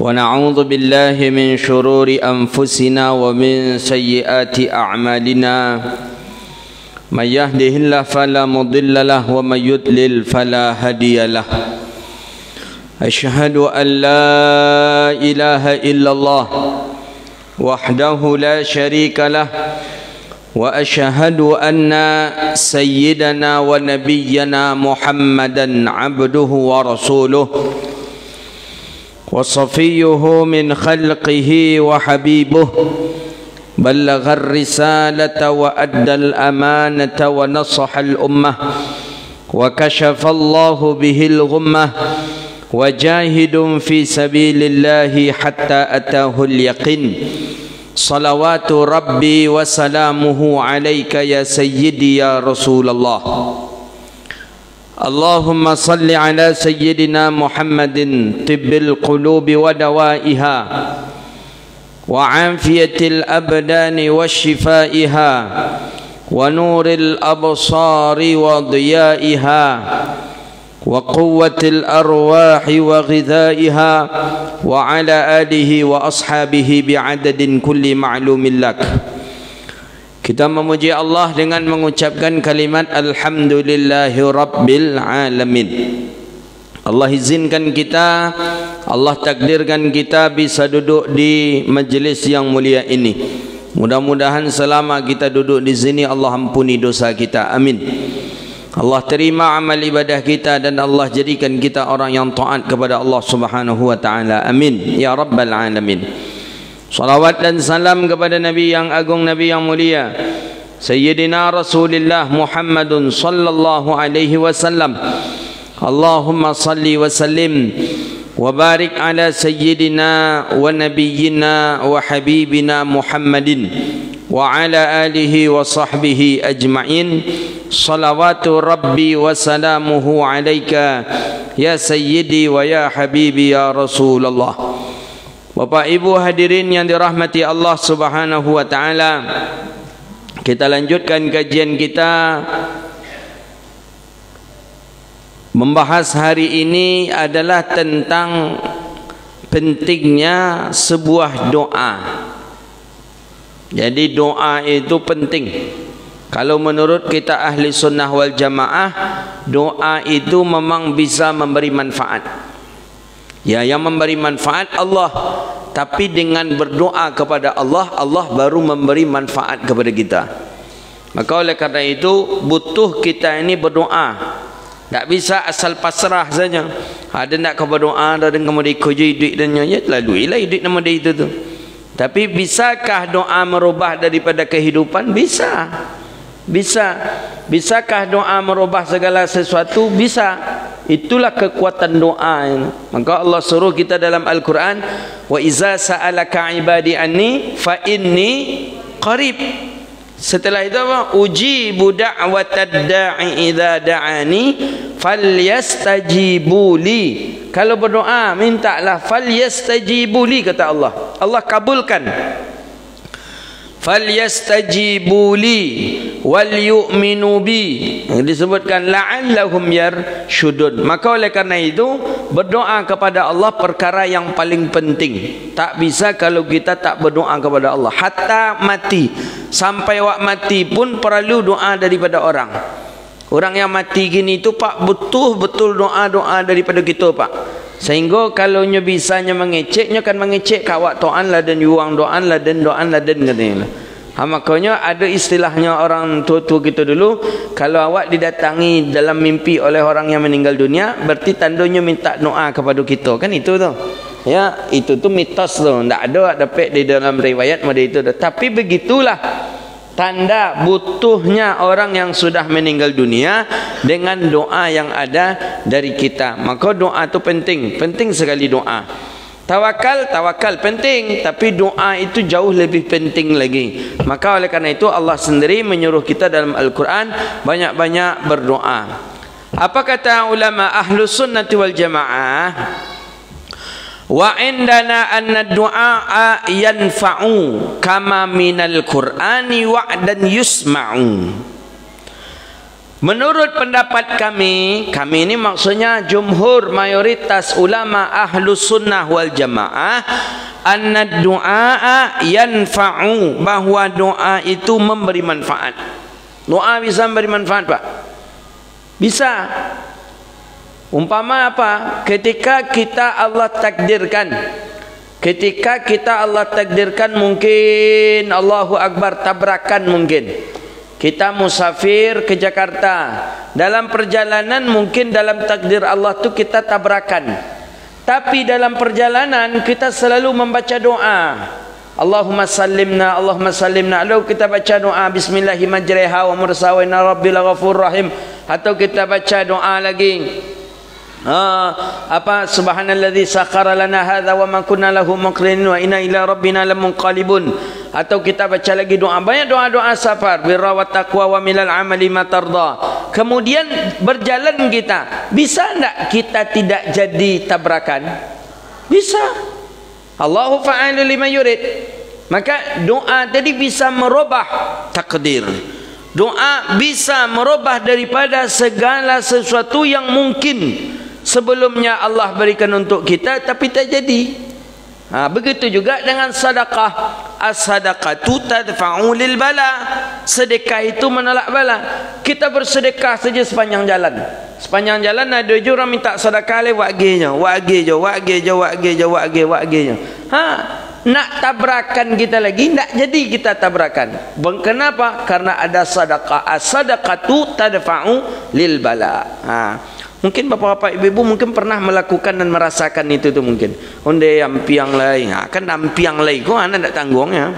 ونعوذ بالله من شرور أنفسنا ومن سيئات أعمالنا من يهده الله فلا مضل له ومن يضلل فلا هادي له أشهد أن لا إله إلا الله وحده لا شريك له وأشهد أن سيدنا ونبينا محمدا عبده ورسوله وصفيه من خلقه وحبيبه بلغ الرسالة وأدى الأمانة ونصح الأمة وكشف الله به الغمة وجاهد في سبيل الله حتى أتاه اليقين صلوات ربي وسلامه عليك يا سيدي يا رسول الله اللهم صل على سيدنا محمد طب القلوب ودوائها وعافية الأبدان وشفائها ونور الأبصار وضيائها وقوة الأرواح وغذائها وعلى آله وأصحابه بعدد كل معلوم لك. Kita memuji Allah dengan mengucapkan kalimat Alhamdulillahi Rabbil Alamin. Allah izinkan kita, Allah takdirkan kita bisa duduk di majlis yang mulia ini. Mudah-mudahan selama kita duduk di sini Allah ampuni dosa kita. Amin. Allah terima amal ibadah kita dan Allah jadikan kita orang yang taat kepada Allah Subhanahu wa taala. Amin ya Rabbal Alamin. Salawat dan salam kepada Nabi yang agung, Nabi yang mulia, Sayyidina Rasulullah Muhammadun sallallahu alaihi wasallam. Allahumma salli wa sallim wa barik ala Sayyidina wa Nabiyyina wa Habibina Muhammadin wa ala alihi wa sahbihi ajma'in. Salawatu Rabbi wa salamuhu alaika ya Sayyidi wa ya Habibi ya Rasulullah. Bapak Ibu hadirin yang dirahmati Allah Subhanahu wa taala, kita lanjutkan kajian kita. Membahas hari ini adalah tentang pentingnya sebuah doa. Jadi doa itu penting. Kalau menurut kita ahli sunnah wal jamaah, doa itu memang bisa memberi manfaat. Ya, yang memberi manfaat Allah. Tapi dengan berdoa kepada Allah, Allah baru memberi manfaat kepada kita. Maka oleh karena itu butuh kita ini berdoa. Tak bisa asal pasrah saja. Ada nak kau berdoa, ada kemudian kerja duit dan nyanyi, lalu ilah duit nama dia itu tu. Tapi bisakah doa merubah daripada kehidupan? Bisa. Bisa. Bisakah doa merubah segala sesuatu? Bisa. Itulah kekuatan doa ini. Maka Allah suruh kita dalam Al-Quran, wa iza sa'alaka ibadi anni fa inni qarib. Setelah itu apa? Ujibu da'watad da'i idza da'ani falyastajibu li. Kalau berdoa mintalah falyastajibu li, kata Allah. Allah kabulkan. Falyastajibu li wal yu'minu bi, disebutkan la'allahum yarshudun. Maka oleh karena itu berdoa kepada Allah perkara yang paling penting. Tak bisa kalau kita tak berdoa kepada Allah. Hatta mati, sampai wak mati pun perlu doa daripada orang. Orang yang mati gini itu Pak, betul-betul doa-doa daripada kita Pak. Sehingga kalau nya bisanya mengeceknya kan mengecek kawak to'an laden yuang doan laden katanya. Makanya ada istilahnya orang tua-tua kita dulu, kalau awak didatangi dalam mimpi oleh orang yang meninggal dunia, berarti tandanya minta doa kepada kita, kan itu tu. Ya, itu tu mitos tu. Tak ada dapat di dalam riwayat pada itu. Tapi begitulah tanda butuhnya orang yang sudah meninggal dunia dengan doa yang ada dari kita. Maka doa itu penting, penting sekali doa. Tawakal penting, tapi doa itu jauh lebih penting lagi. Maka oleh karena itu Allah sendiri menyuruh kita dalam Al-Quran banyak-banyak berdoa. Apa kata ulama Ahlus Sunnati wal Jamaah? Wa indana anna du'a yanfa'u kama minal Qur'ani wa'dan yusma'u. Menurut pendapat kami ini maksudnya jumhur mayoritas ulama ahlus sunnah wal jamaah, anna du'a yanfa'u, bahwa doa itu memberi manfaat. Doa bisa memberi manfaat, Pak. Bisa. Umpama apa? Ketika kita Allah takdirkan mungkin Allahu Akbar, tabrakan mungkin. Kita musafir ke Jakarta. Dalam perjalanan mungkin dalam takdir Allah tu kita tabrakan. Tapi dalam perjalanan kita selalu membaca doa. Allahumma sallimna, Allahumma sallimna. Lalu kita baca doa bismillahi majriha wa mursaha wa inna rabbil ghafurur rahim. Atau kita baca doa lagi. Subhanalladzi sakhkhara lana hadza wa ma kunna lahu muqrinin wa inna ila rabbina lamunqalibun. Atau kita baca lagi doa, banyak doa-doa safar, birra wa taqwa wa milal amali ma tarda. Kemudian berjalan kita, bisa enggak kita tidak jadi tabrakan? Bisa. Allahu fa'alu lima yurid. Maka doa tadi bisa merubah takdir. Doa bisa merubah daripada segala sesuatu yang mungkin sebelumnya Allah berikan untuk kita tapi tak jadi. Begitu juga dengan sedekah. As-sadaqatu tadfa'u lil bala. Sedekah itu menolak bala. Kita bersedekah saja sepanjang jalan. Sepanjang jalan ada je orang minta sedekah lewat wagenya. Nak tabrakan kita lagi, nak jadi kita tabrakan. Kenapa? Karena ada sedekah. As-sadaqatu tadfa'u lil bala. Mungkin bapak-bapak ibu-ibu mungkin pernah melakukan dan merasakan itu tu mungkin. Onde ampiang lain, kan ampiang lain kau anda tak tanggung ya.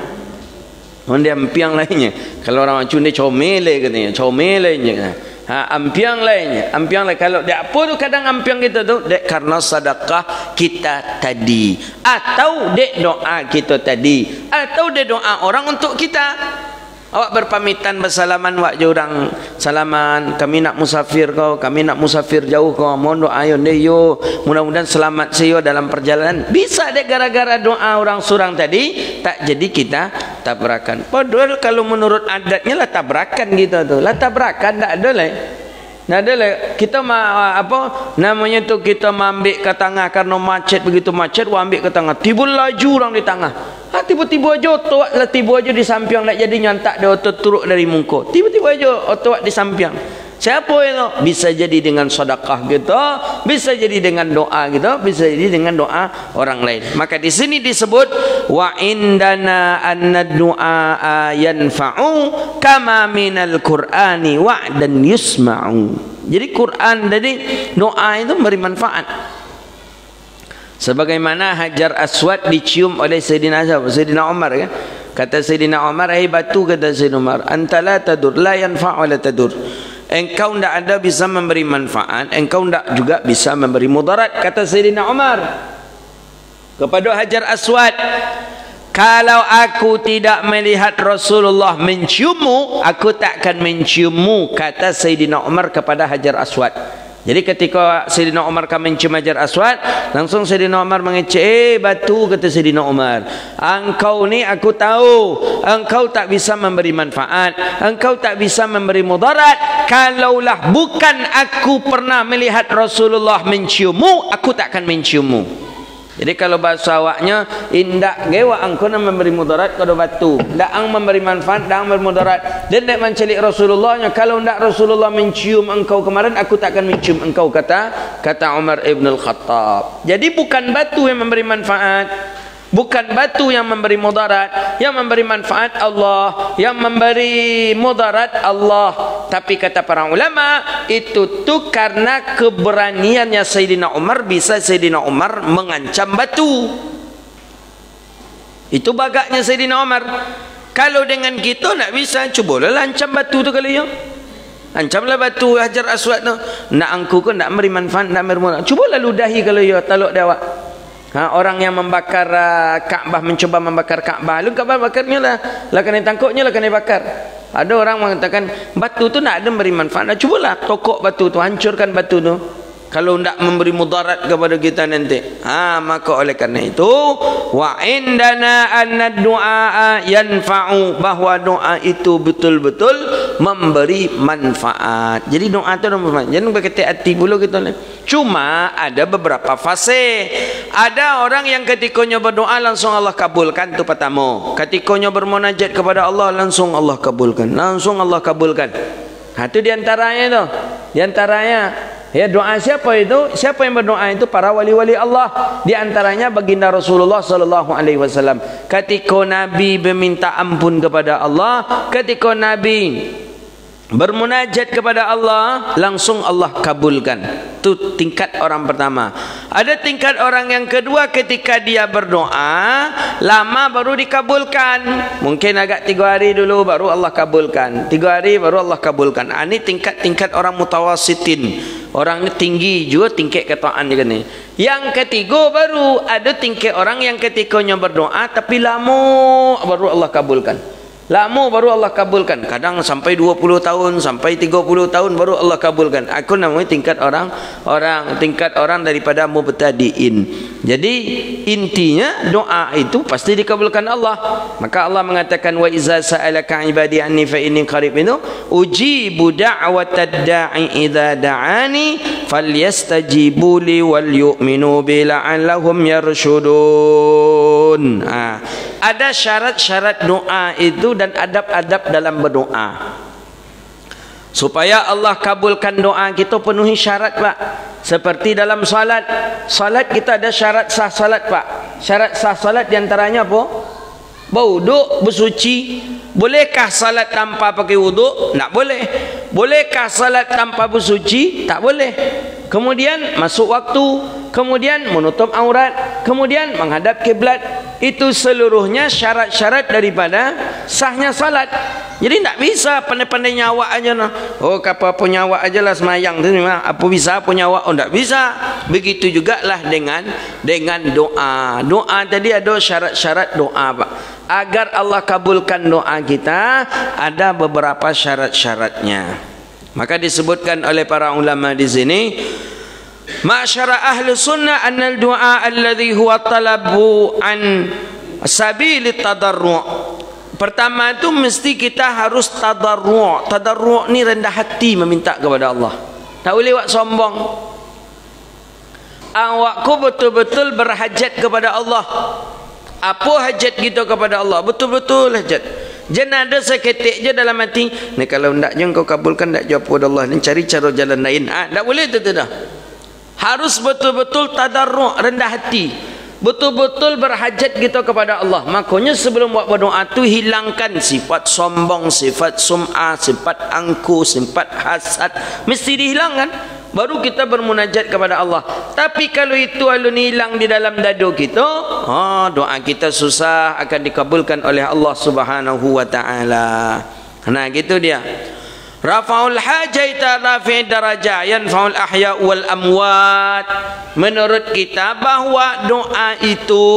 Onde ampiang lainnya. Kalau orang macam ni comele katanya, comelenya. Ampiang lainnya, ampiang lain. Kalau dia apa tu kadang ampiang kita tu, dek karena sedekah kita tadi, atau dek doa kita tadi, atau dek doa orang untuk kita. Awak berpamitan bersalaman wak je orang salaman, kami nak musafir kau, kami nak musafir jauh kau, mohon doa yo yo, mudah-mudahan selamat seyo dalam perjalanan. Bisa deh gara-gara doa orang surang tadi tak jadi kita tabrakan. Padahal kalau menurut adatnya lah tabrakan kita tu. Lah tabrakan tak ada lah. Nah adalah kita namanya tu kita ambil ke tengah karena macet, begitu macet ambil ke tengah, tiba laju orang di tengah. Tiba-tiba aja otot lah, tiba aja di samping nak jadi nyantak dia otot turuk dari muka. Tiba-tiba aja otot di samping. Siapa itu? Bisa jadi dengan sedekah kita, bisa jadi dengan doa kita, bisa jadi dengan doa orang lain. Maka di sini disebut wa indana anna du'a yanfa'u kama minal Qur'ani wa'dan yusma'u. Jadi Quran tadi doa itu memberi manfaat. Sebagaimana Hajar Aswad dicium oleh Sayyidina Umar kan? Kata Sayyidina Umar, "Hai batu," kata Sayyidina Umar, "anta la tadur, la yanfa'u la tadur." Engkau tidak ada bisa memberi manfaat, engkau tidak juga bisa memberi mudarat, kata Sayyidina Umar kepada Hajar Aswad. Kalau aku tidak melihat Rasulullah menciummu, aku takkan menciummu, kata Sayyidina Umar kepada Hajar Aswad. Jadi ketika Sayyidina Umar kami mencium Hajar Aswad, langsung Sayyidina Umar mengecek, batu, kata Sayyidina Umar, engkau ni aku tahu engkau tak bisa memberi manfaat, engkau tak bisa memberi mudarat. Kalaulah bukan aku pernah melihat Rasulullah menciummu, aku takkan menciummu. Jadi kalau bahasa awaknya, indak gewa angkau nak memberi mudarat kepada batu, ndak ang memberi manfaat, ndak memberi mudarat. Dan ndak mencelik Rasulullahnya, kalau ndak Rasulullah mencium engkau kemarin, aku takkan mencium engkau, kata Umar ibn al-Khattab. Jadi bukan batu yang memberi manfaat, bukan batu yang memberi mudarat, yang memberi manfaat Allah, yang memberi mudarat Allah. Tapi kata para ulama, itu tuh karena keberaniannya Sayyidina Umar, bisa Sayyidina Umar mengancam batu. Itu bagaknya Sayyidina Umar. Kalau dengan kita nak bisa, cubalah ancam batu tu kali ya. Ancamlah batu Hajar Aswad tu. Nak angku ke nak memberi manfaat, nak memberi mudarat. Cubalah ludahi kalau ya, taluk dia awak. Orang yang membakar Kaabah, mencoba membakar Kaabah, lu Kaabah bakarnya lah kena tangkuknya, lah kena bakar. Ada orang mengatakan batu tu nak ada memberi manfaat, cubalah tokok batu tu, hancurkan batu tu, kalau tidak memberi mudarat kepada kita nanti. Maka oleh karena itu, wa indana anna du'a yanfa'u, bahwa doa itu betul-betul memberi manfaat. Jadi doa itu manfaat. Jangan berkata hati pula kita ni. Cuma ada beberapa fase. Ada orang yang ketikanya berdoa langsung Allah kabulkan, tu pertama. Ketikanya bermunajat kepada Allah langsung Allah kabulkan. Langsung Allah kabulkan. Ha, itu diantaranya tu. Diantaranya ya, doa siapa itu? Siapa yang berdoa itu? Para wali-wali Allah. Di antaranya baginda Rasulullah sallallahu alaihi wasallam. Ketika Nabi meminta ampun kepada Allah, ketika Nabi bermunajat kepada Allah, langsung Allah kabulkan. Itu tingkat orang pertama. Ada tingkat orang yang kedua, ketika dia berdoa lama baru dikabulkan. Mungkin agak 3 hari dulu baru Allah kabulkan, 3 hari baru Allah kabulkan. Ini tingkat-tingkat orang mutawasitin. Orang ni tinggi juga tingkat ketaan juga ni. Yang ketiga baru ada tingkat orang yang ketikanya berdoa tapi lama baru Allah kabulkan. Lama baru Allah kabulkan. Kadang sampai 20 tahun, sampai 30 tahun baru Allah kabulkan. Aku namanya tingkat orang daripada mubtadiin. Jadi intinya doa itu pasti dikabulkan Allah. Maka Allah mengatakan wa iza sa'alaka ibadi anni fa inni qarib, itu ujibu da'watad da'i idza da'ani falyastajibu li wal yu'minu bi la'allahum yarshudun. Ada syarat-syarat doa itu dan adab-adab dalam berdoa. Supaya Allah kabulkan doa kita penuhi syarat, Pak. Seperti dalam salat. Salat kita ada syarat sah salat, Pak. Syarat sah salat diantaranya apa? Berwuduk, bersuci. Bolehkah salat tanpa pakai wuduk? Tak boleh. Bolehkah salat tanpa bersuci? Tak boleh. Kemudian masuk waktu, kemudian menutup aurat, kemudian menghadap kiblat. Itu seluruhnya syarat-syarat daripada sahnya salat. Jadi tak bisa pandai-pandai nyawa aja noh. Oh, apa nyawa aja lah semayang tu memang. Apa bisa apa nyawa? Oh, tak bisa. Begitu jugalah dengan doa. Doa tadi ada syarat-syarat doa, Pak. Agar Allah kabulkan doa kita, ada beberapa syarat-syaratnya. Maka disebutkan oleh para ulama di sini, ma'syara ahli sunnah annal du'a alladhi huwa talabu an sabili tadarru'. Pertama itu mesti kita harus tadarru'. Tadarru' ni rendah hati meminta kepada Allah. Tak boleh buat sombong. Awakku betul-betul berhajat kepada Allah. Apa hajat kita kepada Allah? Betul-betul hajat. Jangan ada seketik je dalam hati, ni kalau tak je kau kabulkan, tak jawab kepada Allah, ni cari cara jalan lain. Tak boleh tu dah. Harus betul-betul tadarru', rendah hati. Betul-betul berhajat kita kepada Allah. Makanya sebelum buat berdoa tu hilangkan sifat sombong, sifat sum'ah, sifat angku, sifat hasad. Mesti dihilangkan. Baru kita bermunajat kepada Allah. Tapi kalau itu alun hilang di dalam dada kita, doa kita susah akan dikabulkan oleh Allah Subhanahu wa taala. Nah, gitu dia. Rafa'ul hajaita rafi' darajah yanfa'ul ahya wal amwat. Menurut kita bahawa doa itu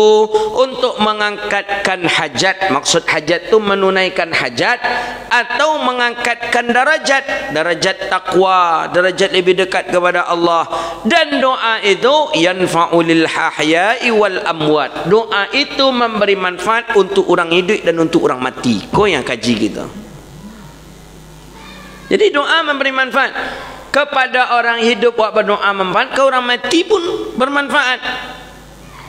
untuk mengangkatkan hajat. Maksud hajat itu menunaikan hajat atau mengangkatkan darajat takwa, darajat lebih dekat kepada Allah. Dan doa itu yanfa'ulil ahya'i wal amwat. Doa itu memberi manfaat untuk orang hidup dan untuk orang mati. Kau yang kaji kita. Jadi doa memberi manfaat kepada orang hidup. Buat berdoa manfaat, ke orang mati pun bermanfaat.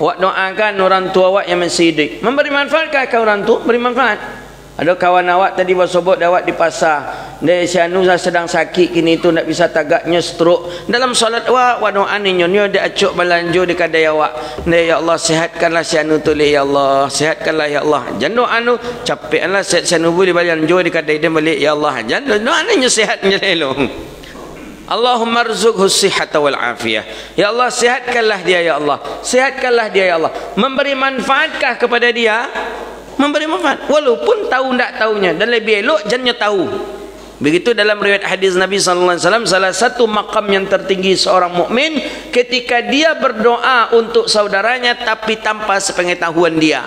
Buat doakan orang tua awak yang masih hidup, memberi manfaat ke orang tua? Beri manfaat. Ada kawan awak tadi bersobot awak di pasar, dia si anu sedang sakit kini tu, tak bisa tagaknya stroke. Dalam solat awak doa ni nyonya dia acuk balanjo di kedai awak. Dia, ya Allah sihatkanlah si anu tu, ya Allah sihatkanlah ya Allah. Jangan doa anu capeklah sihat si anu boleh balanjo di kedai dia balik, ya Allah. Jangan doa ni sihat nyelelong. Allahumma rzuqhu sihhata wal afiyah. Ya Allah sihatkanlah dia, ya Allah sihatkanlah dia, ya Allah. Memberi manfaatkah kepada dia? Memberi manfaat walaupun tahu tak tahunya, dan lebih elok jangannya tahu. Begitu dalam riwayat hadis Nabi sallallahu alaihi wasallam, salah satu makam yang tertinggi seorang mukmin ketika dia berdoa untuk saudaranya tapi tanpa sepengetahuan dia.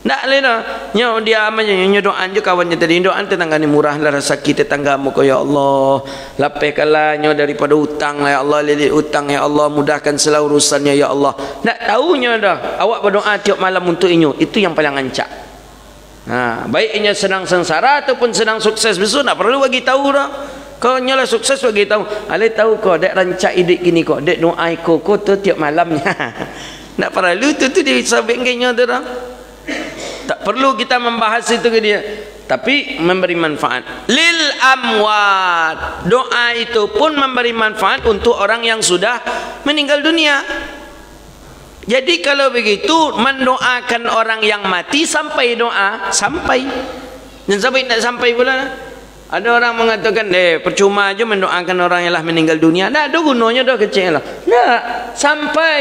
Tak lena nyo dia nyo doa je kawannya tadi, doa tetangga ni murahlah rezeki tetanggamu ko, ya Allah lapehkanlah nyo daripada hutang, ya Allah lilit hutang, ya Allah mudahkan segala urusannya, ya Allah. Tak tahunya dah awak berdoa tiap malam untuk inyo, itu yang paling ancak. Baiknya sedang sengsara ataupun sedang sukses besok, tak perlu bagi tahu dah. Kau nyala sukses bagi tahu. Ale tahu kau dek rancak idik gini kau, dek doa kau tu tiap malamnya. Tak perlu tu dia sabengnya tu dah. Tak perlu kita membahas itu ke dia. Tapi memberi manfaat lil amwat. Doa itu pun memberi manfaat untuk orang yang sudah meninggal dunia. Jadi kalau begitu mendoakan orang yang mati sampai doa sampai. Dan sampai tak sampai pula. Ada orang mengatakan percuma aja mendoakan orang yang lah meninggal dunia. Dah ada gunanya dah kecil lah. Nah, sampai.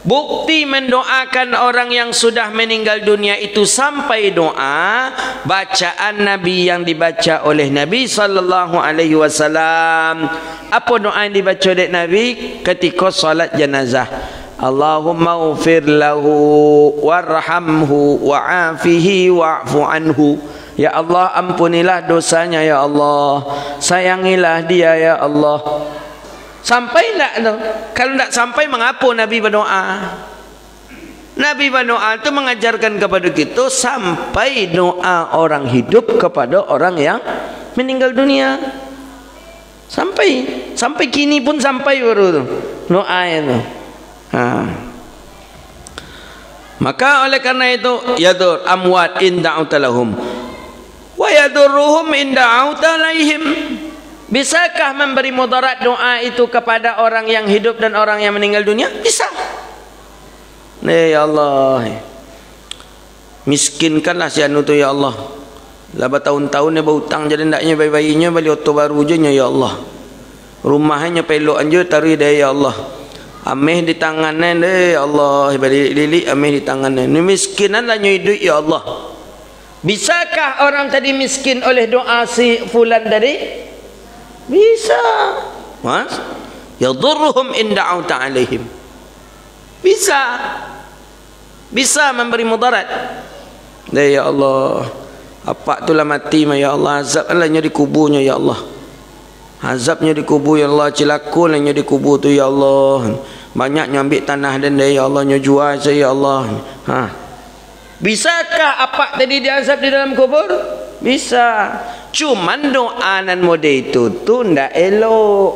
Bukti mendoakan orang yang sudah meninggal dunia itu sampai doa bacaan Nabi yang dibaca oleh Nabi sallallahu alaihi wasallam. Apa doa yang dibaca oleh Nabi ketika salat jenazah? Allahumma ufir lahu warhamhu wa'afihi wa'fu anhu. Ya Allah, ampunilah dosanya ya Allah, sayangilah dia ya Allah. Sampai tak tu? Kalau tak sampai, mengapa Nabi berdoa? Nabi berdoa itu mengajarkan kepada kita sampai doa orang hidup kepada orang yang meninggal dunia. Sampai kini pun sampai baru tu doa itu. Maka oleh karena itu yadur amwat in da'uta lahum wa yadurruhum in da'uta alaihim. Bisakah memberi mudarat doa itu kepada orang yang hidup dan orang yang meninggal dunia? Bisa. Ya Allah, miskinkanlah si anu tu ya Allah. Lah bertahun-tahun dia berhutang jadi ndaknya bayi-bayinya beli auto baru je ya Allah. Rumahnya pelok anje taruh dia ya Allah. Ameh di tangannya ya Allah, balik lilik ameh di tangannya. Ni miskinanlah hidup ya Allah. Bisakah orang tadi miskin oleh doa si fulan tadi? Bisa. Mas yadurruhum in da'uta alaihim. Bisa memberi mudarat. Ya Allah, apa itulah mati ya Allah, azabnya di kuburnya ya Allah. Azabnya di kubur ya Allah, cilakulnya di kubur tu ya Allah. Banyak nyambil tanah dan ya Allah nyojual saya ya Allah. Bisakah apa tadi diazab di dalam kubur? Bisa. Cuman doa nan mode itu tu ndak elok.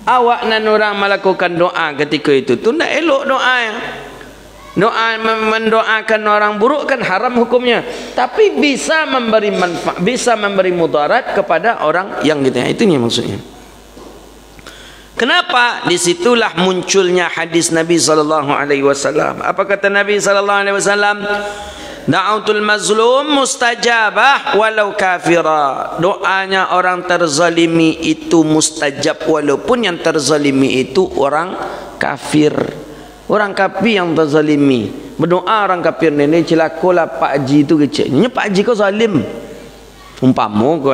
Awak nan orang melakukan doa ketika itu tu ndak elok doa. Doa mendoakan orang buruk kan haram hukumnya. Tapi bisa memberi manfaat, bisa memberi mudarat kepada orang yang gitu. Itu nih maksudnya. Kenapa? Disitulah munculnya hadis Nabi sallallahu alaihi wasallam. Apa kata Nabi sallallahu alaihi wasallam? Da'utul mazlum mustajabah walau kafira. Doanya orang terzalimi itu mustajab walaupun yang terzalimi itu orang kafir. Orang kafir yang terzalimi. Berdoa orang kafir ni celakalah Pak Haji tu kecil. Nya Pak Haji kau zalim. Umpama kau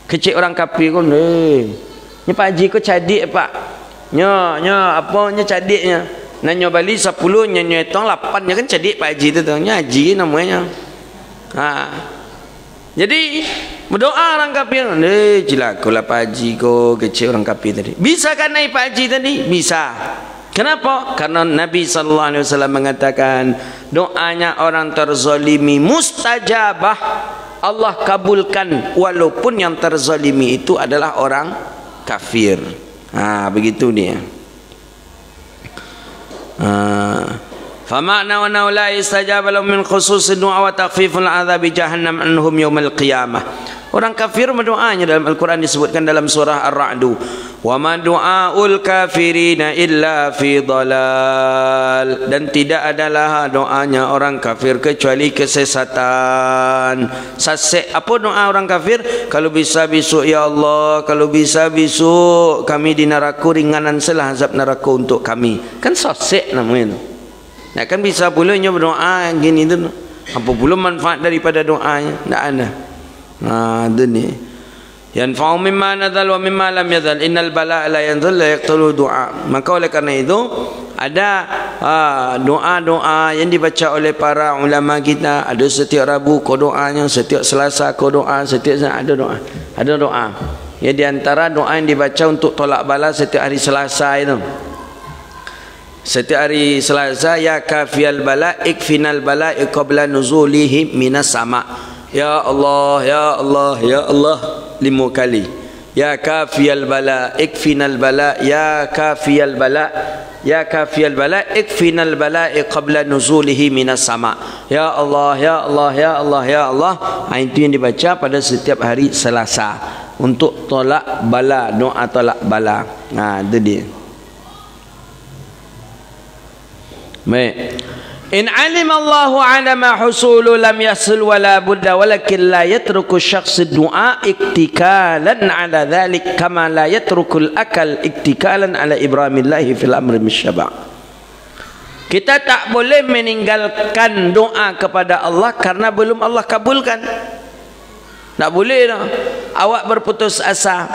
kecil orang kafir kau nya Pak Haji kau cadik pak. Nya apa nya cadiknya? Nanya bali 10 nya tong 8 nya kan cadik Pak Haji tu nya haji namanya. Jadi berdoa orang kafir, celakalah Pak Haji kau kecil orang kafir tadi. Bisa kan naik Pak Haji tadi? Bisa. Kenapa? Karena Nabi sallallahu alaihi wasallam mengatakan doanya orang terzalimi mustajabah, Allah kabulkan walaupun yang terzalimi itu adalah orang kafir. Begitu dia. Fama'na wa la istajaba lahum min khusus du'a wa takhfiful adzab jahannam anhum yaumil qiyamah. Orang kafir berdoanya dalam Al-Quran disebutkan dalam surah Ar-Ra'du, wa ma du'aul kafirina illa fi dhalal, dan tidak adalah doanya orang kafir kecuali kesesatan. Sesat. Apa doa orang kafir? Kalau bisa besok ya Allah, kalau bisa besok kami di neraka, ringanan salah azab neraka untuk kami. Kan sesat namanya. Nah, kan bisa pula nya berdoa gini tu. Apa pula manfaat daripada doanya? Tak ada. Dunia yanfa'u mimma nadhal wa mimma lam yadhal innal bala'a la yanzal la yaqtulu du'a. Maka oleh kerana itu ada doa-doa yang dibaca oleh para ulama kita. Ada setiap Rabu ko doanya, setiap Selasa ko doa, setiap ada doa. Ya, di antara doa yang dibaca untuk tolak bala setiap hari Selasa itu. Setiap hari Selasa, ya kafiyal bala ikfinal bala qabla nuzulihi minas sama. Ya Allah, ya Allah, ya Allah 5 kali. Ya kafiyal bala ikfinal bala, ya kafiyal bala, ya kafiyal bala ikfinal bala qabla nuzulihi minas sama. Ya Allah, ya Allah, ya Allah, ya Allah. Itu yang dibaca pada setiap hari Selasa untuk tolak bala, doa tolak bala. Itu dia. Baik. In alim Allahu alama husulu lam yasul wala budda walakin la yatruku syakhs du'a iktikalan ala dhalik kama la yatrukul akal iktikalan ala ibramillahi fil amri misyaba'. Kita tak boleh meninggalkan doa kepada Allah karena belum Allah kabulkan. Tak boleh dah. Awak berputus asa.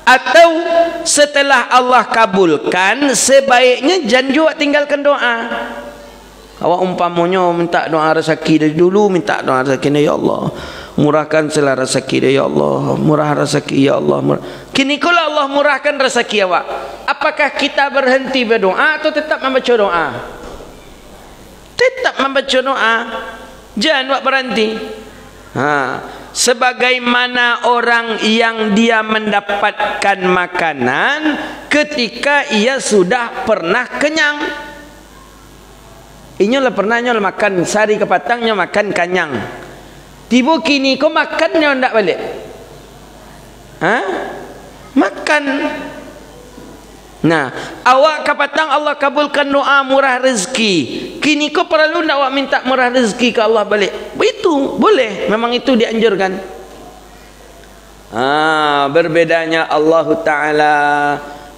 Atau setelah Allah kabulkan, sebaiknya jangan juga tinggalkan doa. Awak umpamanya minta doa rezeki dari dulu, minta doa rezeki ni, ya Allah murahkan segala rezeki dia, ya Allah murah rezeki, ya Allah murah. Kini kalau Allah murahkan rezeki awak, apakah kita berhenti berdoa atau tetap membaca doa? Tetap membaca doa, jangan awak berhenti. Sebagaimana orang yang dia mendapatkan makanan ketika ia sudah pernah kenyang. Inyolah pernahnya makan sari kepatangnya makan kanyang. Tiba kini kau makannya ndak balik. Makan. Nah, awak kepatang Allah kabulkan doa murah rezeki. Kini kau perlu ndak awak minta murah rezeki ke Allah balik? Itu boleh, memang itu dianjurkan. Berbedanya Allah Ta'ala.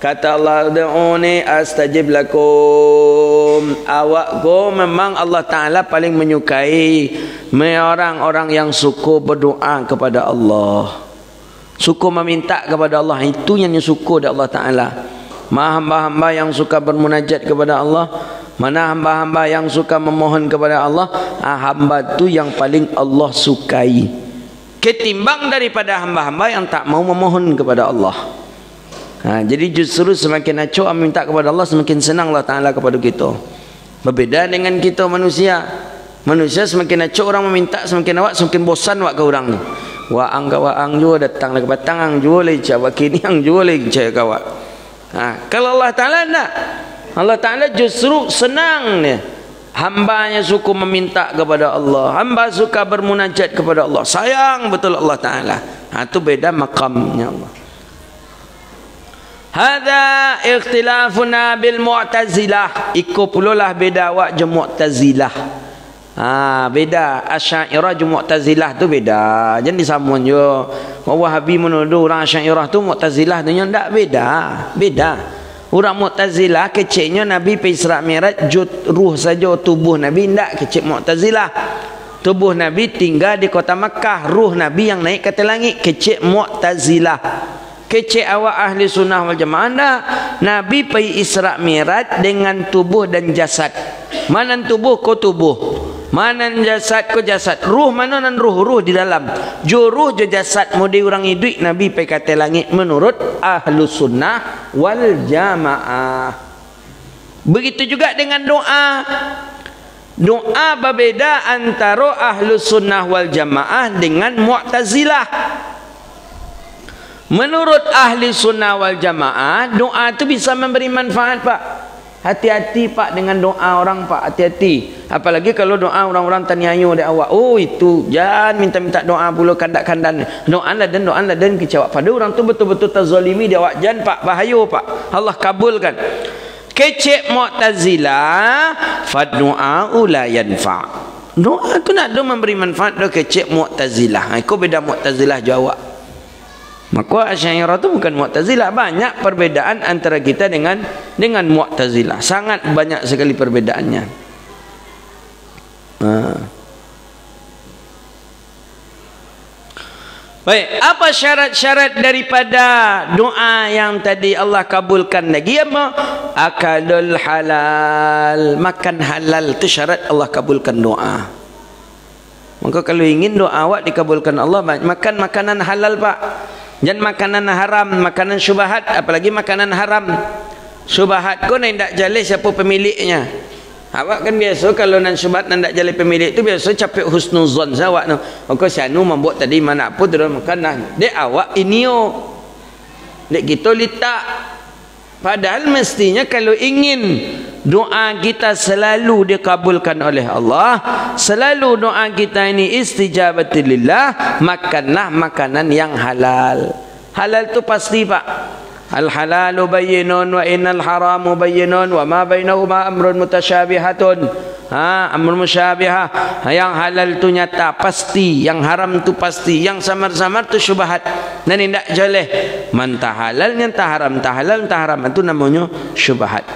Kata Allah, "Ud'uni astajib lakum." Awak go memang Allah Ta'ala paling menyukai orang-orang yang suka berdoa kepada Allah, suka meminta kepada Allah. Itu yang suka dari Allah Ta'ala. Mana hamba-hamba yang suka bermunajat kepada Allah, mana hamba-hamba yang suka memohon kepada Allah, hamba itu yang paling Allah sukai ketimbang daripada hamba-hamba yang tak mau memohon kepada Allah. Jadi justru semakin acuk minta kepada Allah, semakin senang Allah Ta'ala kepada kita. Berbeda dengan kita manusia. Manusia semakin acuk orang meminta, semakin awak semakin bosan awak ke orang ni. Waang ke waang juga datang lagi batang ang juga lagi cakap kini ang juga lagi cakap awak. Kalau Allah Ta'ala tak, Allah Ta'ala justru senang ni. Hambanya suka meminta kepada Allah, hamba suka bermunajat kepada Allah, sayang betul Allah Ta'ala. Itu beda makamnya Allah. Hadza ikhtilafuna bil Mu'tazilah. Iko pulolah beda awak je Mu'tazilah. Beda Asy'ariyah je Mu'tazilah tu beda. Jangan disamakan je. Wahabi menuduh orang Asy'ariyah tu Mu'tazilah tu ndak beda. Beda. Orang Mu'tazilah keciknya Nabi pergi Isra Mi'raj ruh saja, tubuh Nabi ndak kecik Mu'tazilah. Tubuh Nabi tinggal di kota Makkah, ruh Nabi yang naik ke langit, kecik Mu'tazilah. Kecik awak ahli sunnah wal jamaah anda. Nabi pergi Isra Mi'raj dengan tubuh dan jasad. Mana tubuh kau tubuh, mana jasad kau jasad. Ruh mana nan ruh, ruh di dalam. Jo ruh jo jasad mudi orang hidup Nabi pergi ke langit menurut ahli sunnah wal jamaah. Begitu juga dengan doa. Doa berbeda antara ahli sunnah wal jamaah dengan Mu'tazilah. Menurut ahli sunnah wal jamaah, doa itu bisa memberi manfaat, Pak. Hati-hati, Pak, dengan doa orang, Pak. Hati-hati. Apalagi kalau doa orang-orang taniayu dari awak. Itu jangan minta-minta doa pula kandak-kandan. Doa laden kecewa. Pada orang tu betul-betul terzalimi dia awak. Jangan, Pak. Bahaya, Pak. Allah kabulkan. Kecek Mu'tazilah, faddu'a'u la yanfa'. Doa tu nak memberi manfaat, do kecek Mu'tazilah. Kau beda Mu'tazilah jawab. Maka Asy'ariyah itu bukan Mu'tazilah. Banyak perbedaan antara kita dengan Mu'tazilah. Sangat banyak sekali perbedaannya. Baik, apa syarat-syarat daripada doa yang tadi Allah kabulkan lagi? Apa? Akalul halal, makan halal itu syarat Allah kabulkan doa. Maka kalau ingin doa awak dikabulkan Allah, makan makanan halal, Pak. Jangan makanan haram, makanan syubhat, apalagi makanan haram. Syubhat ko nak ndak jale siapa pemiliknya. Awak kan biasa kalau nan syubhat nan ndak jale pemilik tu biasa capek husnuzon awak tu. Maka sianu membuat tadi mana apa tu makan nah. Dek awak inio. Dek kita letak. Padahal mestinya kalau ingin doa kita selalu dikabulkan oleh Allah, selalu doa kita ini istijabatillah, makanlah makanan yang halal. Halal tu pasti Pak. Al halalu bayyinun wa innal haramu bayyinun wa ma bainahuma amrun mutasyabihatun. Amrun musyabihah. Yang halal tu nyata pasti, yang haram tu pasti, yang samar-samar tu syubhat. Dan tidak boleh. Man ta halal nyata haram, ta halal ta haram itu namanya syubhat.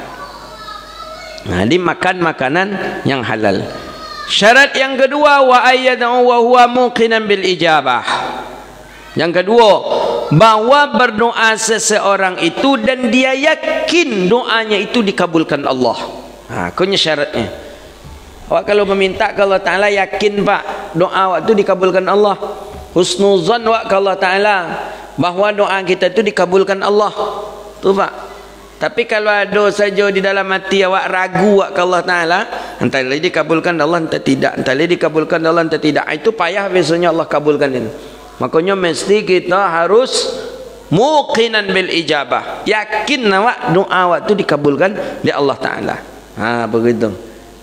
Jadi makan makanan yang halal. Syarat yang kedua wa ayyad'u wa huwa muqinan bil ijabah. Yang kedua, bahwa berdoa seseorang itu dan dia yakin doanya itu dikabulkan Allah. Kunya syaratnya. Awak kalau meminta ke Allah Ta'ala yakin Pak doa awak itu dikabulkan Allah. Husnuzan awak ke Allah Ta'ala bahwa doa kita itu dikabulkan Allah. Tu Pak. Tapi kalau ada saja di dalam hati awak ragu awak ke Allah Ta'ala, entah dikabulkan Allah entah tidak, entah dikabulkan Allah entah tidak, itu payah biasanya Allah kabulkan itu. Makanya mesti kita harus muqinan bil ijabah, yakin awak doa awak tu dikabulkan di Allah Ta'ala. Begitu.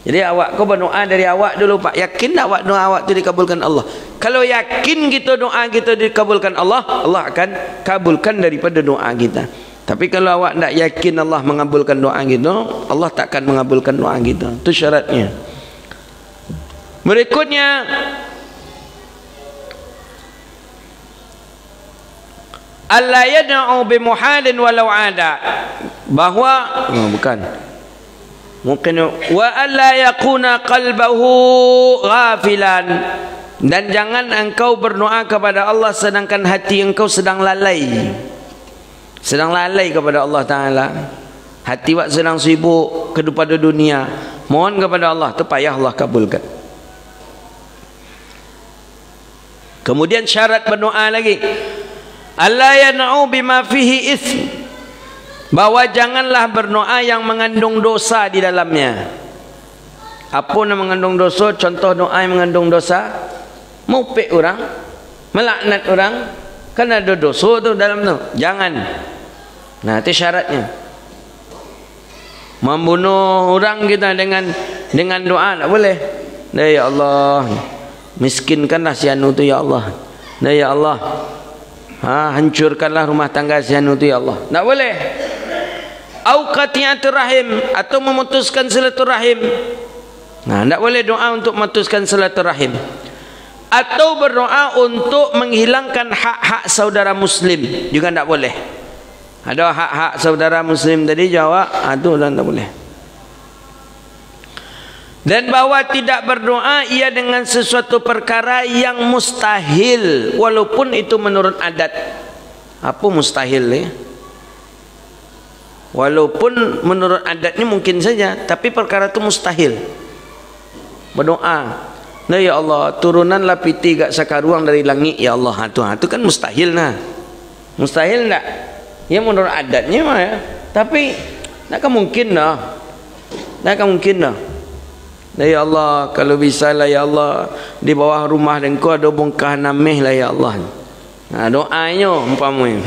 Jadi awak kau berdoa dari awak dulu Pak, yakin awak doa awak tu dikabulkan Allah. Kalau yakin kita doa kita dikabulkan Allah, Allah akan kabulkan daripada doa kita. Tapi kalau awak tak yakin Allah mengabulkan doa kita, Allah takkan mengabulkan doa kita. Itu syaratnya. Berikutnya, alla yad'u bimuhalin walau ada, bahwa bukan mungkin wa alla yakuna qalbahu ghafilan, dan jangan engkau berdoa kepada Allah sedangkan hati engkau sedang lalai kepada Allah Ta'ala. Hati wak sedang sibuk kepada dunia, mohon kepada Allah tu payah Allah kabulkan. Kemudian syarat berdoa lagi, alla yan'u bima fihi ism, bahwa janganlah berdoa yang mengandung dosa di dalamnya. Apa yang mengandung dosa? Contoh doa yang mengandung dosa, mupik orang, melaknat orang, kan ada dosa tu dalam tu. Jangan. Nah, itu syaratnya. Membunuh orang kita dengan doa tak boleh. Ya Allah, miskinkanlah si anu tu ya Allah. Ya Allah, hancurkanlah rumah tangga si anu tu ya Allah. Tak boleh. Au qati'atur rahim, atau memutuskan silaturahim. Nah, tak boleh doa untuk memutuskan silaturahim. Atau berdoa untuk menghilangkan hak-hak saudara muslim, juga tak boleh. Ada hak-hak saudara muslim tadi jawab, itu dan tak boleh. Dan bahwa tidak berdoa ia dengan sesuatu perkara yang mustahil, walaupun itu menurut adat. Apa mustahil ya? Walaupun menurut adatnya mungkin saja, tapi perkara itu mustahil. Berdoa, nah ya Allah, turunanlah piti gak sakaruang dari langit ya Allah. Itu kan mustahil nah. Mustahil enggak? Ya menurut adatnya mah ya. Tapi takkan mungkin dah. Takkan mungkin dah. Ya Allah, kalau bisa lah ya Allah, di bawah rumah engkau ada bongkah nameh lah ya Allah. Doanya umpamanya.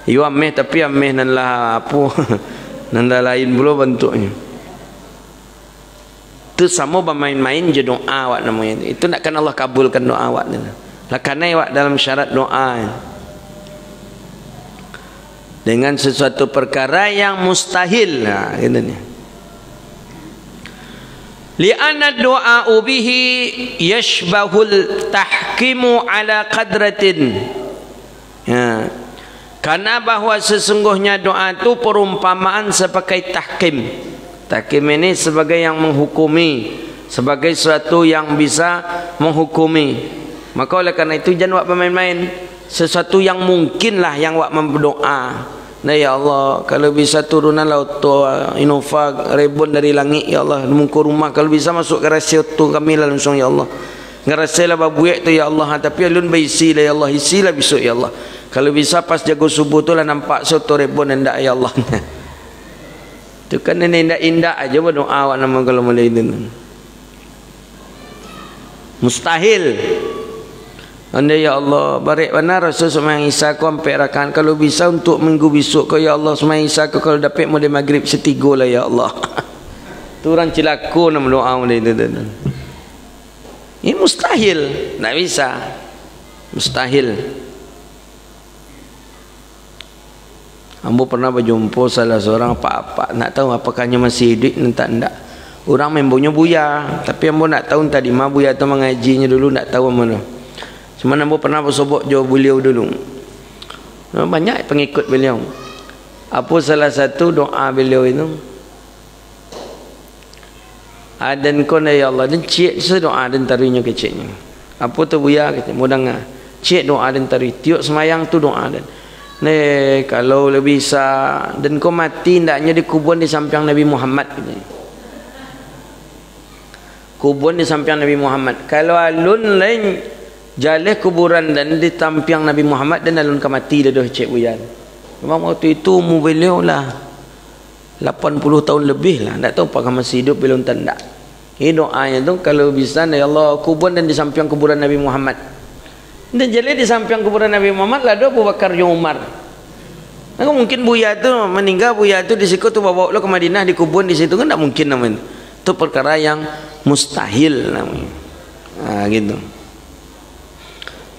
Iyo ameh tapi ameh nan lah apa? Nan lain pula bentuknya. Itu sama bermain-main je doa awak namanya. Itu nakkan Allah kabulkan doa awak. Lah karena awak dalam syarat doa dengan sesuatu perkara yang mustahil. Nah, ini. Li'anna du'a'u bihi yashbahul tahkimu ala qadratin. Ya. Karena bahwa sesungguhnya doa itu perumpamaan sebagai tahkim. Tahkim ini sebagai yang menghukumi, sebagai sesuatu yang bisa menghukumi. Maka oleh karena itu jangan wak bermain-main. Sesuatu yang mungkinlah yang wak berdoa. Nah ya Allah, kalau bisa turunanlah auto Innova rebon dari langit ya Allah, muka rumah kalau bisa masuk ke rahsia tu kami lah langsung ya Allah. Ngerasalah babuek tu ya Allah, tapi alun baisi lah ya Allah, isilah besok ya Allah. Kalau bisa pas jago subuh tu lah nampak soto rebon hendak ya Allah. Itu kan indah-indah aja berdoa awak nama kalau mulai itu. Mustahil. Andai ya Allah, barik benar Rasul sembahyang Isya ku sampai rakaat. Kalau bisa untuk minggu besok kau ya Allah sembahyang Isya ku kalau dapat mulai maghrib setiga lah ya Allah. Tu orang cilaku nama doa mulai itu. Ini mustahil, tak bisa. Mustahil. Ambo pernah berjumpa salah seorang apa-apa, nak tahu apakahnya masih hidup entah enggak. Orang membonya buya, tapi ambo nak tahu tadi mah buya tu mengajinya dulu nak tahu mana. Cuma ambo pernah bersobok jauh beliau dulu. Banyak pengikut beliau. Apa salah satu doa beliau itu? Adan kon ya Allah, dan cik doa dan tarinya keciknya. Apa tu buya kata, mudang cik doa dan tari. Tiuk semayang tu doa dan. Nih kalau lebih bisa dan kau mati ndaknya di kubur di samping Nabi Muhammad. Kubur di samping Nabi Muhammad. Kalau alun lain jalih kuburan dan di samping Nabi Muhammad dan alun ke mati dah cik buyan. Memang waktu itu umur beliau lah 80 tahun lebih lah. Tak tahu apakah masih hidup beliau tak ndak. Ini doanya tu kalau bisa ya Allah kubur dan di samping kuburan Nabi Muhammad. Dan jadi di samping kuburan Nabi Muhammad lah ada Abu Bakar dan Umar. Nah, mungkin buya tu meninggal, buya tu di situ tu bawa lo ke Madinah dikubur di situ kan tak mungkin namanya. Itu perkara yang mustahil namanya. Gitu.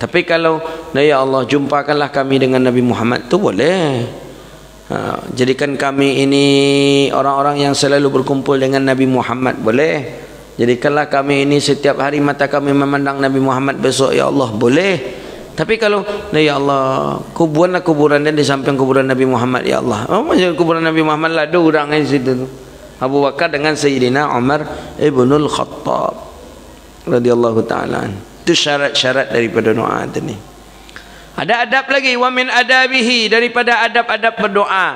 Tapi kalau ya Allah jumpakanlah kami dengan Nabi Muhammad tu boleh. Jadikan kami ini orang-orang yang selalu berkumpul dengan Nabi Muhammad boleh. Jadikanlah kami ini setiap hari mata kami memandang Nabi Muhammad besok ya Allah boleh. Tapi kalau ya Allah kuburanlah kuburan dan di samping kuburan Nabi Muhammad ya Allah. Macam kuburan Nabi Muhammad lah ada orang di situ tu. Abu Bakar dengan Sayyidina Umar ibnul Khattab radhiyallahu taala. Itu syarat-syarat daripada doa ini. Ada adab lagi, wa min adabihi, daripada adab-adab berdoa.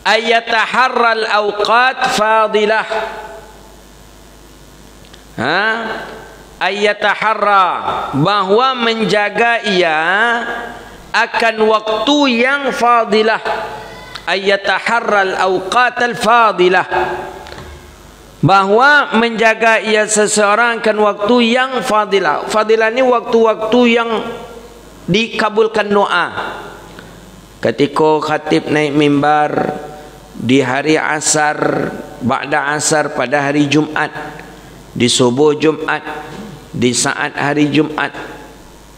Ayataharral awqat fadilah. Ayataharra, bahwa menjaga ia akan waktu yang fadilah. Ayataharral awqatal fadilah, bahwa menjaga ia seseorang akan waktu yang fadilah. Fadilah ini waktu-waktu yang dikabulkan doa. Ketika khatib naik mimbar di hari asar, ba'da asar pada hari Jumat, di subuh Jumat, di saat hari Jumat,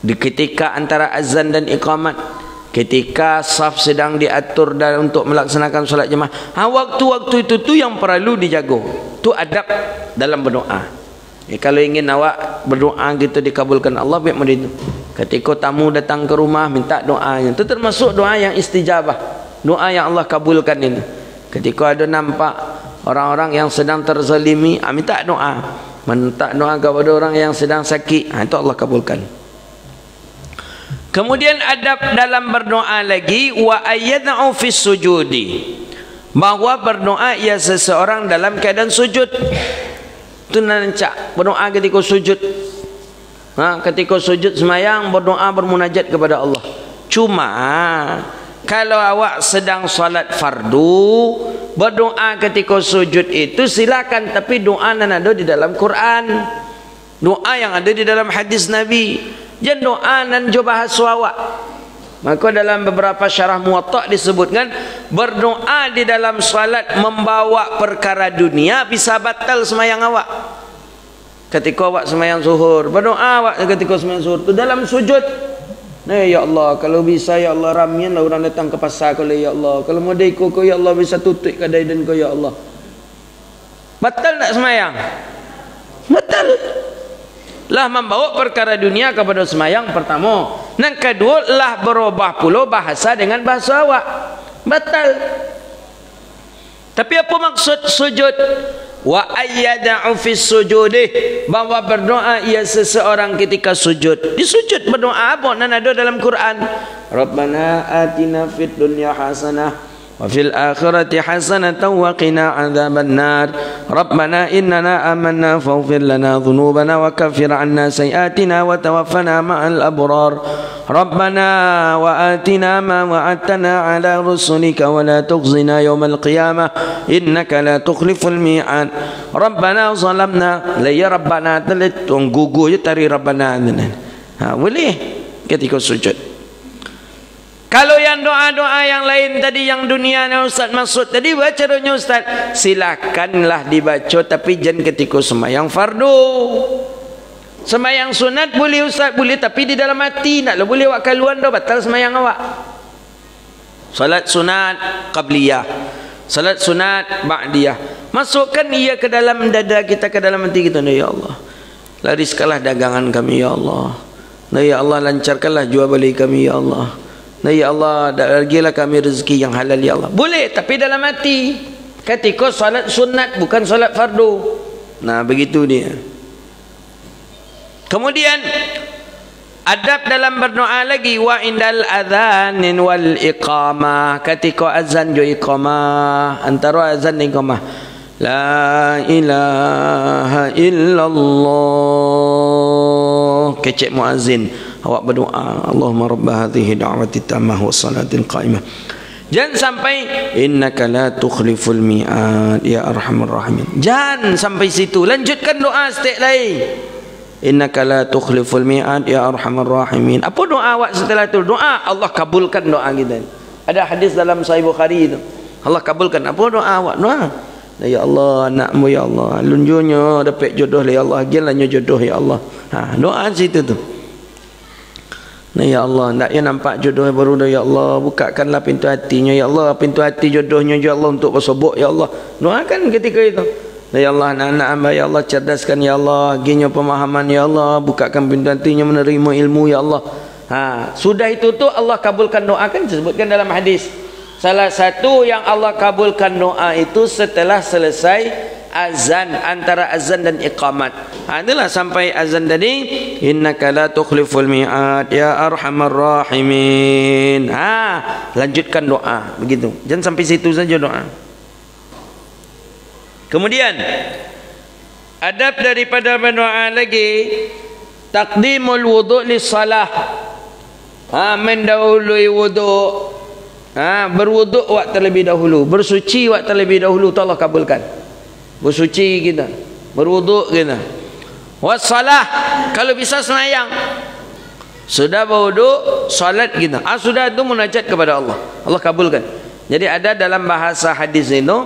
di ketika antara azan dan iqamat, ketika saf sedang diatur dan untuk melaksanakan solat jemaah. Waktu-waktu itu tu yang perlu dijaga. Itu adab dalam berdoa. Kalau ingin awak berdoa gitu dikabulkan Allah, biar macam itu. Ketika tamu datang ke rumah minta doanya, itu termasuk doa yang istijabah, doa yang Allah kabulkan ini. Ketika ada nampak orang-orang yang sedang terzalimi, minta doa, minta doa kepada orang yang sedang sakit, itu Allah kabulkan. Kemudian adab dalam berdoa lagi, wa ayyad'u fis sujudi, bahwa berdoa ia seseorang dalam keadaan sujud. Itu nancak berdoa ketika sujud. Ketika sujud semayang berdoa bermunajat kepada Allah. Cuma kalau awak sedang salat fardu, berdoa ketika sujud itu silakan, tapi doa yang ada di dalam Quran, doa yang ada di dalam hadis Nabi, jangan doa nan jo bahasa awak. Maka dalam beberapa syarah Muwatta disebutkan berdoa di dalam salat membawa perkara dunia bisa batal semayang awak. Ketika awak semayang zuhur, berdoa awak ketika semayang zuhur itu dalam sujud. Ya Allah, kalau bisa ya Allah ramianlah orang datang ke pasar kalau ya Allah. Kalau mau deko kau ya Allah bisa tutup kedai dan kau ya Allah. Batal tak semayang? Batal. Lah membawa perkara dunia kepada semayang pertama. Yang kedua lah berubah pula bahasa dengan bahasa awak. Batal. Tapi apa maksud sujud? Wa ayyada'u fis sujudih, bahwa berdoa ia seseorang ketika sujud. Di sujud berdoa apa? Nan ada dalam Quran. Rabbana atina fid dunya hasanah wa وفي الآخرة حسنة وقنا عذاب النار ربنا إننا آمنا فاغفر لنا ذنوبنا وكفر عنا سيئاتنا وتوفنا مع الأبرار ربنا وآتنا ما وعدتنا على رسلك ولا تخزنا يوم القيامة إنك لا تخلف الميعاد ربنا ظلمنا ليا ربنا تلت gugu je tari Rabbana boleh ketika sujud. Kalau yang doa-doa yang lain tadi, yang dunia Ustaz maksud tadi, baca doanya Ustaz, silakanlah dibaca, tapi jangan ketika sembahyang fardu. Sembahyang sunat boleh Ustaz, boleh, tapi di dalam hati. Naklah boleh awak kaluan dah, batal sembahyang awak. Salat sunat qabliyah, salat sunat ba'diyah, masukkan ia ke dalam dada kita, ke dalam hati kita. Ya Allah, lariskanlah dagangan kami ya Allah. Ya Allah, lancarkanlah jual beli kami ya Allah. Ya Allah, bagilah kami rezeki yang halal ya Allah. Boleh, tapi dalam hati. Ketika salat sunat, bukan salat fardu. Nah, begitu dia. Kemudian adab dalam berdoa lagi, wa indal adzanin wal iqamah. Ketika azan jo iqamah, antara azan dan iqamah, la ilaha illallah. Kecek muazzin, awak berdoa, Allahumma rabb hadhihi da'wati tammah wa salatin qa'imah. Jangan sampai innaka la tukhliful mi'ad ya arhamar rahimin. Jangan sampai situ. Lanjutkan doa step lain. Innaka la tukhliful mi'ad ya arhamar rahimin. Apa doa awak setelah itu? Doa Allah kabulkan doa kita. Ada hadis dalam Sahih Bukhari itu. Allah kabulkan. Apa doa awak? Doa. Ya Allah, anakmu ya Allah, lunjurnya dapat jodoh ya Allah, gilannya jodoh ya Allah. Doa situ tu. Nah ya Allah, nak ya nampak jodoh baru dah ya Allah, bukakanlah pintu hatinya ya Allah, pintu hati jodohnya ya Allah untuk bersobok ya Allah. Doakan ketika itu. Nah ya Allah, anak-anak hamba ya Allah, cerdaskan ya Allah, ginya pemahaman ya Allah, bukakan pintu hatinya menerima ilmu ya Allah. Sudah itu tu Allah kabulkan doa, kan disebutkan dalam hadis. Salah satu yang Allah kabulkan doa itu setelah selesai azan, antara azan dan iqamat. Itulah sampai azan tadi, innaka la tukhliful mi'ad ya arhamar rahimin. Lanjutkan doa begitu. Jangan sampai situ saja doa. Kemudian adab daripada berdoa lagi, taqdimul wudu' lis salah. Mendahului wudu'. Berwuduk waktu terlebih dahulu, bersuci waktu terlebih dahulu, Allah kabulkan. Bersuci kita, berwuduk kita. Wassalah, kalau bisa semayang. Sudah berwuduk, salat kita. Sudah itu munajat kepada Allah, Allah kabulkan. Jadi ada dalam bahasa hadis itu,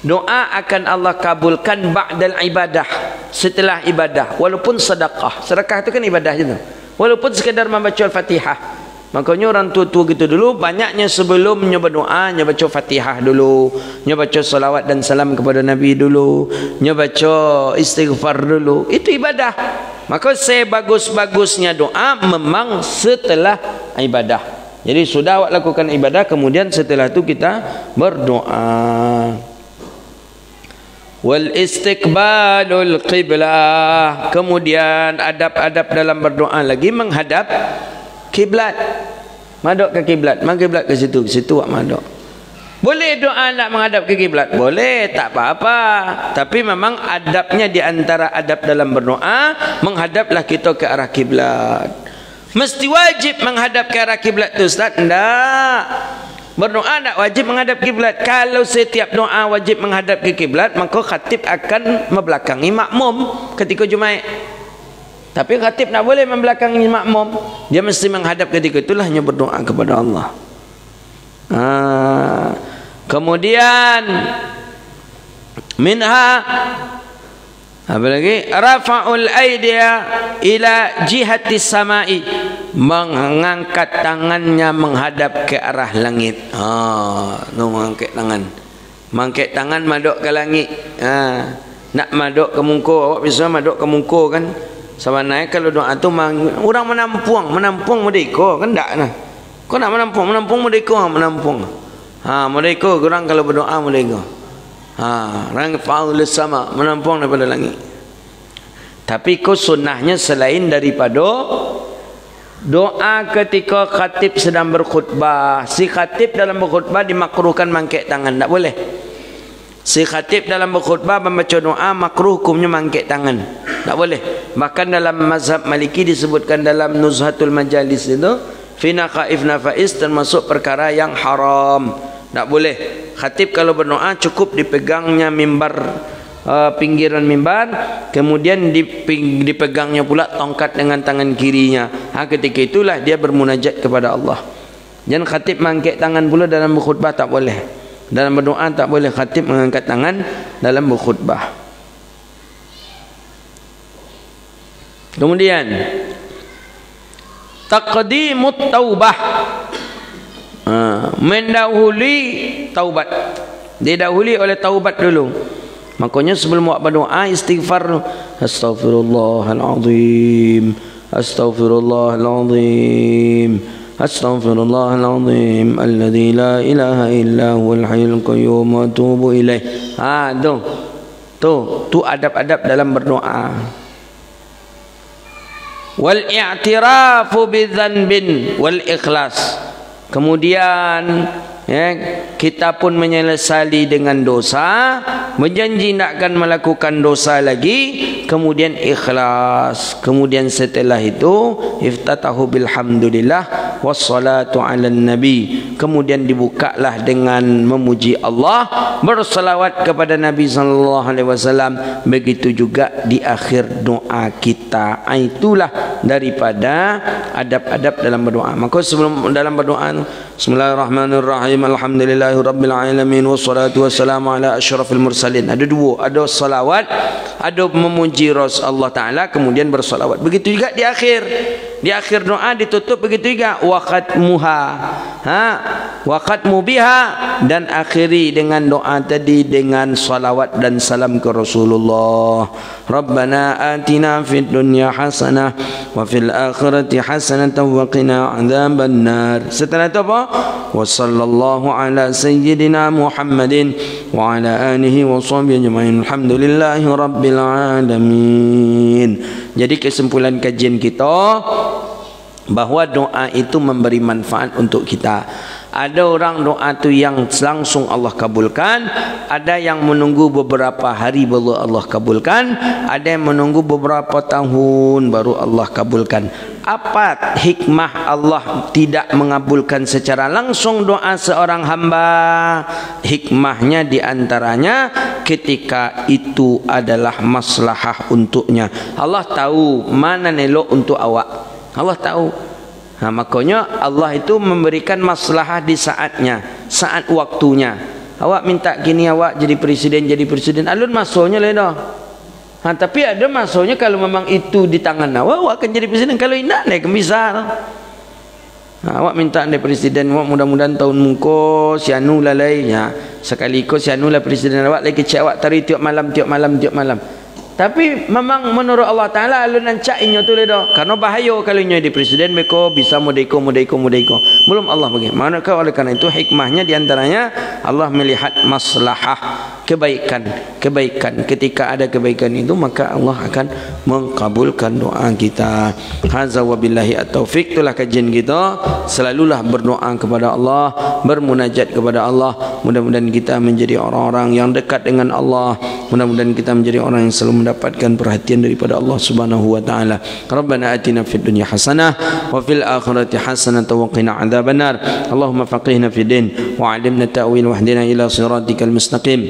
doa akan Allah kabulkan ba'dal ibadah, setelah ibadah, walaupun sedekah. Sedekah itu kan ibadah juga. Walaupun sekadar membaca Al-Fatihah. Makanya orang tua-tua gitu dulu, banyaknya sebelumnya berdoa, baca Fatihah dulu, baca salawat dan salam kepada Nabi dulu, baca istighfar dulu. Itu ibadah. Maka sebagus-bagusnya doa memang setelah ibadah. Jadi sudah awak lakukan ibadah, kemudian setelah itu kita berdoa. Wal istiqbalul qiblah. Kemudian adab-adab dalam berdoa lagi, menghadap kiblat. Madok ke kiblat, kiblat ke situ awak madok. Boleh doa nak menghadap ke kiblat? Boleh, tak apa-apa. Tapi memang adabnya, di antara adab dalam berdoa, menghadaplah kita ke arah kiblat. Mesti wajib menghadap ke arah kiblat tu Ustaz? Enggak. Berdoa tak wajib menghadap kiblat. Kalau setiap doa wajib menghadap ke kiblat, maka khatib akan membelakangi makmum ketika Jumaat. Tapi khatib tak boleh membelakangi makmum. Dia mesti menghadap ketika itulah, hanya berdoa kepada Allah. Kemudian minha, apa lagi? Rafa'ul aidiya ila jihati samai, mengangkat tangannya menghadap ke arah langit. Mengangkat tangan madok ke langit. Nak madok ke muka, awak bisa madok ke muka kan? Sebenarnya kalau doa tu orang menampung merdeka kan, tak nah. Kau nak menampung merdeka, merdeka orang kalau berdoa merdeka. Orang fa'ul sama, menampung daripada langit. Tapi kau sunnahnya selain daripada Doa ketika khatib sedang berkhutbah. Si khatib dalam berkhutbah dimakruhkan mangkek tangan, tak boleh. Si khatib dalam berkhutbah membaca doa, makruh hukumnya mangkek tangan, tak boleh. Bahkan dalam mazhab Maliki disebutkan dalam Nuzhatul Majalis itu, fina khaif nafais, termasuk perkara yang haram, tak boleh. Khatib kalau berdoa cukup dipegangnya mimbar, pinggiran mimbar, kemudian dipegangnya pula tongkat dengan tangan kirinya. Ketika itulah dia bermunajat kepada Allah. Jangan khatib mangkek tangan pula dalam berkhutbah, tak boleh. Dalam berdoa tak boleh khatib mengangkat tangan dalam berkhutbah. Kemudian taqdimut taubah, mendahului taubat, didahului oleh taubat dulu. Makanya sebelum buat berdoa istighfar, astaghfirullahalazim, astaghfirullahalazim, astaghfirullahalazim alladzi la ilaha illa huwal hayyul qayyum wa atubu ilaih. Tu adab-adab dalam berdoa. Wal i'tirafu bidzanbin wal ikhlas. Kemudian kita pun menyesali dengan dosa, berjanji tidak akan melakukan dosa lagi, kemudian ikhlas. Kemudian setelah itu iftatahu bilhamdulillah wassalatu ala nabi. Kemudian dibukalah dengan memuji Allah, bersalawat kepada Nabi sallallahu alaihi wasallam. Begitu juga di akhir doa kita. Itulah daripada adab-adab dalam berdoa. Maka sebelum dalam berdoa, bismillahirrahmanirrahim, alhamdulillahirabbil alamin, wassalatu wassalamu ala asyrafil mursalin. Ada dua, ada salawat, ada memuji Allah Taala, kemudian bersalawat. Begitu juga di akhir doa ditutup begitu juga wa khatmuha, wa khatmu biha, dan akhiri dengan doa tadi dengan salawat dan salam ke Rasulullah. Rabbana atina fid dunya hasanah wa fil akhirati hasanatan wa qina adzabannar. Setelah itu apa? Wa sallallahu ala sayyidina Muhammadin wa ala alihi wa sahbihi ajma'in. Alhamdulillahi rabbil alamin. Jadi kesimpulan kajian kita bahawa doa itu memberi manfaat untuk kita. Ada orang doa itu yang langsung Allah kabulkan, ada yang menunggu beberapa hari baru Allah kabulkan, ada yang menunggu beberapa tahun baru Allah kabulkan. Apa hikmah Allah tidak mengabulkan secara langsung doa seorang hamba? Hikmahnya diantaranya ketika itu adalah maslahah untuknya. Allah tahu mana elok untuk awak. Allah tahu. Makanya Allah itu memberikan maslahah di saatnya, saat waktunya. Awak minta gini, awak jadi presiden, alun masanya dah. Tapi ada masanya kalau memang itu di tangan awak akan jadi presiden. Kalau tidak, naik misal. Awak minta naik presiden, awak mudah-mudahan tahun muka sianu lalai. Sekali ko sianu lah presiden awak lagi cek awak tari tiap malam. Tapi memang menurut Allah Ta'ala alunan cak inyo tu ledo. Karena bahaya kalau inyo di presiden beko bisa mudaiko. Belum Allah bagi. Maka oleh karena itu hikmahnya diantaranya Allah melihat maslahah kebaikan. Ketika ada kebaikan itu maka Allah akan mengabulkan doa kita. Hadza wabillahi at-taufiq. Itulah kajian kita. Selalulah berdoa kepada Allah, bermunajat kepada Allah. Mudah-mudahan kita menjadi orang-orang yang dekat dengan Allah. Mudah-mudahan kita menjadi orang yang selalu mendapatkan perhatian daripada Allah Subhanahu wa taala. Rabbana atina fid dunya hasanah wa fil akhirati hasanah wa qina adzabannar. Allahumma faqihna fid din wa 'allimna ta'wil wahdina ila siratikal mustaqim.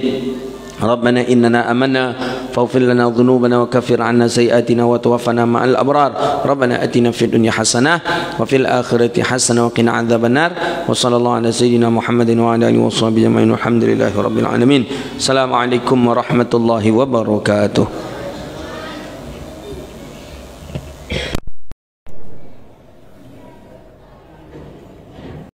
ربنا إننا آمنا فاغفر لنا ذنوبنا وكفر عنا سيئاتنا وتوفنا مع الأبرار. ربنا آتنا في الدنيا حسنة وفي الآخرة حسنة وقنا عذاب النار. وصلى الله على سيدنا محمد وعلى آله وصحبه أجمعين والحمد لله رب العالمين. السلام عليكم ورحمة الله وبركاته.